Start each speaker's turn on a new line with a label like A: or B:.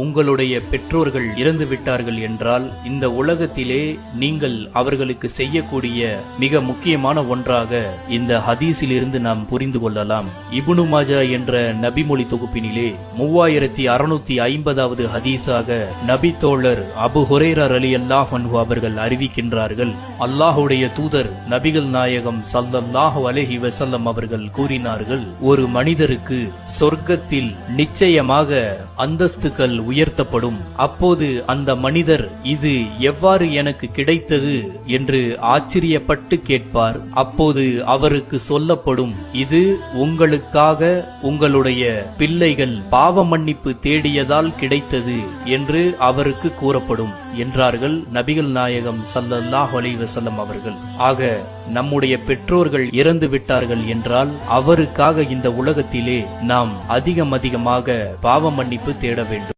A: உங்களுடைய பெற்றோர்கள் இறந்து விட்டார்கள் என்றால் இந்த உலகத்திலே நீங்கள் அவர்களுக்கு செய்யக்கூடிய மிக முக்கியமான ஒன்றாக இந்த ஹதீஸில் இருந்து நாம் புரிந்து கொள்ளலாம். இப்னு மாஜா என்ற நபிமொழி தொகுப்பினிலே 3650வது ஹதீஸாக நபி தோழர் அபு ஹுரைரா ரலியல்லாஹு அன்ஹு அவர்கள் அறிவிக்கின்றார்கள், அல்லாஹுடைய தூதர் நபிகள் நாயகம் ஸல்லல்லாஹு அலைஹி வஸல்லம் அவர்கள் கூறினார்கள், ஒரு மனிதருக்கு சொர்க்கத்தில் நிச்சயமாக அந்தஸ்துகள் உயர்த்தப்படும். அப்போது அந்த மனிதர் இது எவ்வாறு எனக்கு கிடைத்தது என்று ஆச்சரியப்பட்டு கேட்பார். அப்போது அவருக்கு சொல்லப்படும், இது உங்களுக்காக உங்களுடைய பிள்ளைகள் பாவ மன்னிப்பு தேடியதால் கிடைத்தது என்று அவருக்கு கூறப்படும் என்றார்கள் நபிகள் நாயகம் ஸல்லல்லாஹு அலைஹி வஸல்லம் அவர்கள். ஆக நம்முடைய பெற்றோர்கள் இறந்து விட்டார்கள் என்றால் அவருக்காக இந்த உலகத்திலே நாம் அதிகமாக பாவ மன்னிப்பு தேட வேண்டும்.